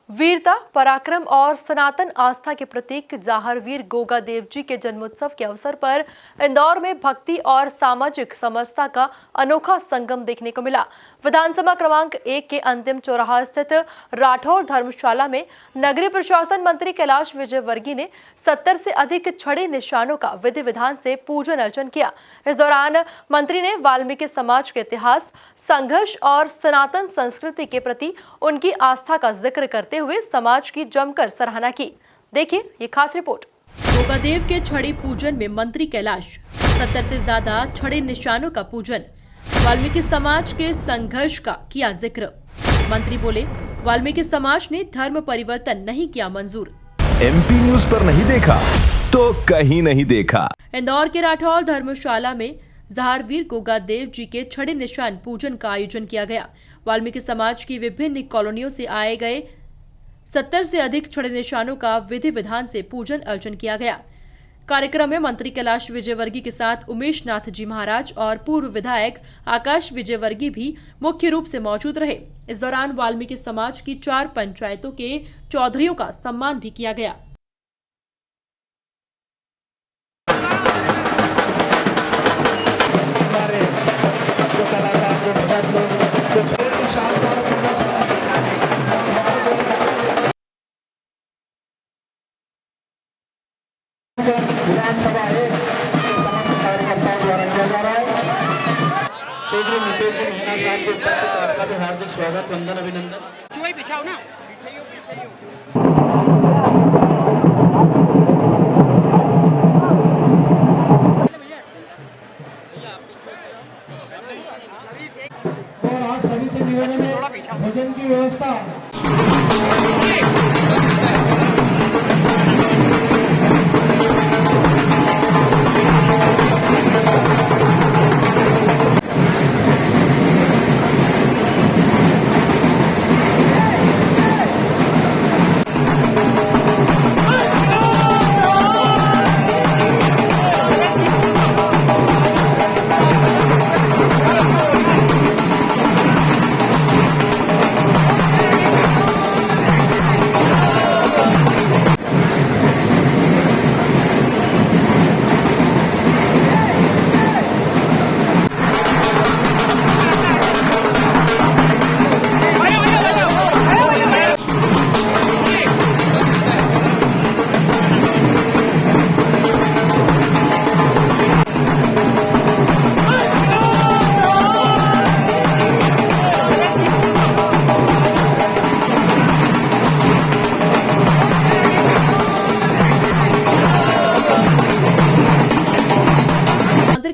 वीरता, पराक्रम और सनातन आस्था के प्रतीक जाहरवीर गोगा देव जी के जन्मोत्सव के अवसर पर इंदौर में भक्ति और सामाजिक समरसता का अनोखा संगम देखने को मिला। विधानसभा क्रमांक 1 के अंतिम चौराहा स्थित राठौर धर्मशाला में नगरीय प्रशासन मंत्री कैलाश विजयवर्गीय ने 70 से अधिक छड़ी निशानों का विधि विधान से पूजन अर्चन किया। इस दौरान मंत्री ने वाल्मीकि समाज के इतिहास, संघर्ष और सनातन संस्कृति के प्रति उनकी आस्था का जिक्र करते हुए समाज की जमकर सराहना की। देखिए ये खास रिपोर्ट। गोगादेव के छड़ी पूजन में मंत्री कैलाश 70 से ज्यादा छड़ी निशानों का पूजन, वाल्मीकि समाज के संघर्ष का किया जिक्र। मंत्री बोले, वाल्मीकि समाज ने धर्म परिवर्तन नहीं किया मंजूर। MP न्यूज पर नहीं देखा तो कहीं नहीं देखा। इंदौर के राठौर धर्मशाला में जाहरवीर गोगादेव जी के छड़ी निशान पूजन का आयोजन किया गया। वाल्मीकि समाज की विभिन्न कॉलोनियों से आए गए 70 से अधिक छड़ी निशानों का विधि विधान से पूजन अर्चन किया गया। कार्यक्रम में मंत्री कैलाश विजयवर्गीय के साथ उमेश नाथ जी महाराज और पूर्व विधायक आकाश विजयवर्गीय भी मुख्य रूप से मौजूद रहे। इस दौरान वाल्मीकि समाज की 4 पंचायतों के चौधरियों का सम्मान भी किया गया। विधानसभा समस्त कार्यकर्ताओं द्वारा किया जा रहा है। चौधरी मुकेश जी मीना साहब के उपस्थित आपका भी हार्दिक स्वागत, वंदन, अभिनंदन। और आप सभी से निवेदन है, भोजन की व्यवस्था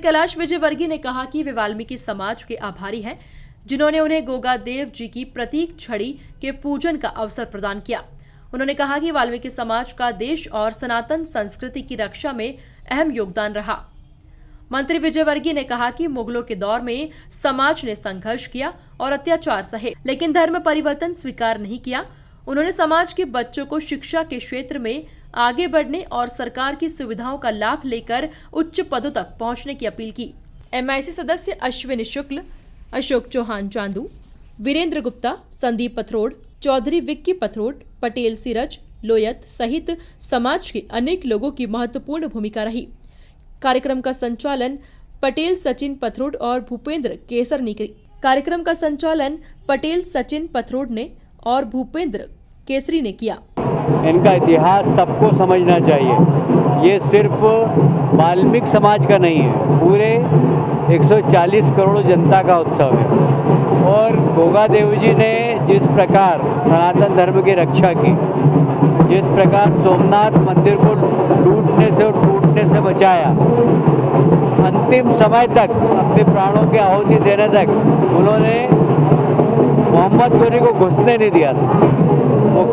कैलाश विजयवर्गीय ने कहा कि वे वाल्मीकि समाज के आभारी हैं, जिन्होंने उन्हें गोगादेव जी की प्रतीक छड़ी के पूजन का अवसर प्रदान किया। उन्होंने कहा कि वाल्मीकि समाज का देश और सनातन संस्कृति की रक्षा में अहम योगदान रहा। मंत्री विजयवर्गीय ने कहा कि मुगलों के दौर में समाज ने संघर्ष किया और अत्याचार सहे, लेकिन धर्म परिवर्तन स्वीकार नहीं किया। उन्होंने समाज के बच्चों को शिक्षा के क्षेत्र में आगे बढ़ने और सरकार की सुविधाओं का लाभ लेकर उच्च पदों तक पहुंचने की अपील की। MIC सदस्य अश्विनी शुक्ल, अशोक चौहान चांदू, वीरेंद्र गुप्ता, संदीप पथरोड़, चौधरी विक्की पथरोड़, पटेल सीरज, लोयत सहित समाज के अनेक लोगों की महत्वपूर्ण भूमिका रही। कार्यक्रम का संचालन पटेल सचिन पथरोड़ और भूपेंद्र केसर ने कार्यक्रम का संचालन पटेल सचिन पथरोड़ ने और भूपेंद्र केसरी ने किया। इनका इतिहास सबको समझना चाहिए। ये सिर्फ वाल्मीकि समाज का नहीं है, पूरे 140 करोड़ जनता का उत्सव है। और गोगादेव जी ने जिस प्रकार सनातन धर्म की रक्षा की, जिस प्रकार सोमनाथ मंदिर को लूटने से और टूटने से बचाया, अंतिम समय तक अपने प्राणों की आहुति देने तक उन्होंने मोहम्मद गोरी को घुसने नहीं दिया था। वो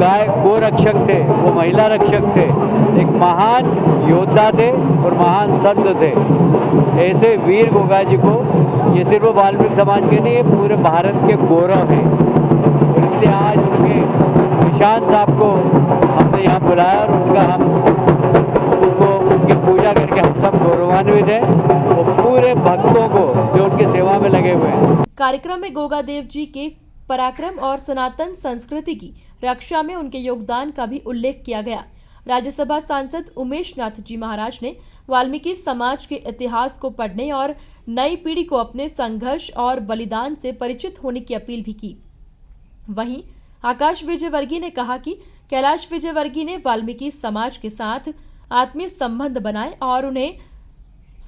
गो रक्षक थे, वो महिला रक्षक थे, एक महान योद्धा थे और महान संत थे। ऐसे वीर गोगा जी को ये सिर्फ वाल्मीकि समाज के नहीं, पूरे भारत के गौरव हैं। और इसलिए आज उनके निशान साहब को हमने यहाँ बुलाया और उनकी पूजा करके हम सब गौरवान्वित हैं और पूरे भक्तों को जो उनकी सेवा में लगे हुए हैं। कार्यक्रम में गोगादेव जी के पराक्रम और सनातन संस्कृति की रक्षा में उनके योगदान का भी उल्लेख किया गया। राज्यसभा सांसद उमेश नाथ जी महाराज ने वाल्मीकि समाज के इतिहास को पढ़ने और नई पीढ़ी को अपने संघर्ष और बलिदान से परिचित होने की अपील भी की। वहीं आकाश विजयवर्गीय ने कहा कि कैलाश विजयवर्गीय ने वाल्मीकि समाज के साथ आत्मीय संबंध बनाए और उन्हें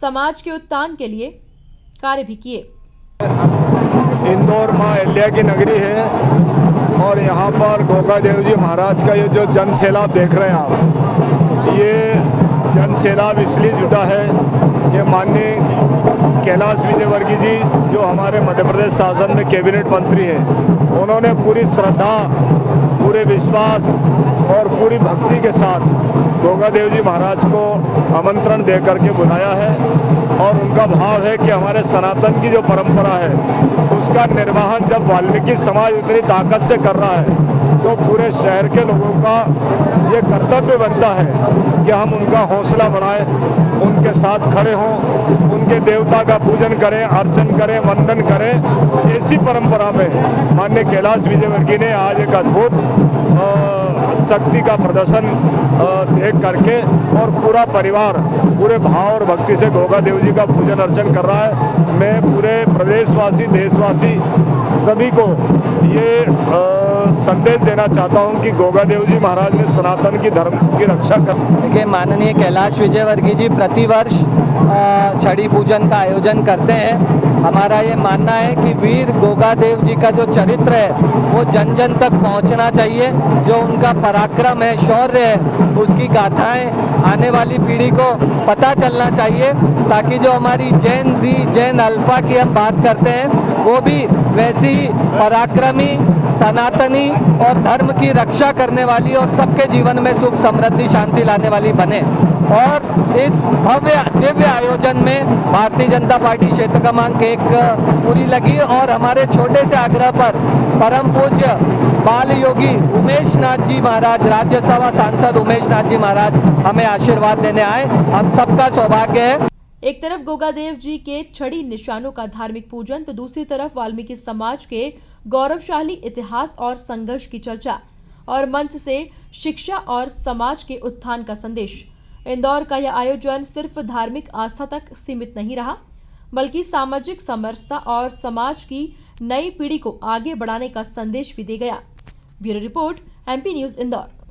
समाज के उत्थान के लिए कार्य भी किए। इंदौर माँ अहिल्या की नगरी है और यहाँ पर गोगा देव जी महाराज का ये जो जन सैलाब देख रहे हैं आप, ये जन सैलाब इसलिए जुटा है कि माननीय कैलाश विजयवर्गीय जी जो हमारे मध्य प्रदेश शासन में कैबिनेट मंत्री हैं, उन्होंने पूरी श्रद्धा, पूरे विश्वास और पूरी भक्ति के साथ गोगा देव जी महाराज को आमंत्रण दे करके बुलाया है और उनका भाव है कि हमारे सनातन की जो परंपरा है उसका निर्वहन जब वाल्मीकि समाज उतनी ताकत से कर रहा है तो पूरे शहर के लोगों का ये कर्तव्य बनता है कि हम उनका हौसला बढ़ाएं, उनके साथ खड़े हों, उनके देवता का पूजन करें, अर्चन करें, वंदन करें। ऐसी परंपरा में माननीय कैलाश विजयवर्गीय ने आज एक अद्भुत शक्ति का प्रदर्शन देख करके और पूरा परिवार पूरे भाव और भक्ति से गोगा देव जी का पूजन अर्चन कर रहा है। मैं पूरे प्रदेशवासी, देशवासी सभी को ये संदेश देना चाहता हूं कि गोगा देव जी महाराज ने सनातन की धर्म की रक्षा कर। देखिए, माननीय कैलाश विजयवर्गीय जी प्रतिवर्ष छड़ी पूजन का आयोजन करते हैं। हमारा ये मानना है कि वीर गोगा देव जी का जो चरित्र है वो जन जन तक पहुंचना चाहिए। जो उनका पराक्रम है, शौर्य है, उसकी गाथाएं आने वाली पीढ़ी को पता चलना चाहिए ताकि जो हमारी जैन जी, जैन अल्फा की हम बात करते हैं वो भी वैसी ही पराक्रमी, सनातनी और धर्म की रक्षा करने वाली और सबके जीवन में सुख, समृद्धि, शांति लाने वाली बने। और इस भव्य दिव्य आयोजन में भारतीय जनता पार्टी क्षेत्र क्रमांक 1 पूरी लगी और हमारे छोटे से आग्रह पर परम पूज्य बाल योगी उमेश नाथ जी महाराज, राज्यसभा सांसद उमेश नाथ जी महाराज हमें आशीर्वाद देने आए। हम सबका सौभाग्य है। एक तरफ गोगादेव जी के छड़ी निशानों का धार्मिक पूजन तो दूसरी तरफ वाल्मीकि समाज के गौरवशाली इतिहास और संघर्ष की चर्चा और मंच से शिक्षा और समाज के उत्थान का संदेश। इंदौर का यह आयोजन सिर्फ धार्मिक आस्था तक सीमित नहीं रहा बल्कि सामाजिक समरसता और समाज की नई पीढ़ी को आगे बढ़ाने का संदेश भी दे गया। Bureau report, MP news Indore.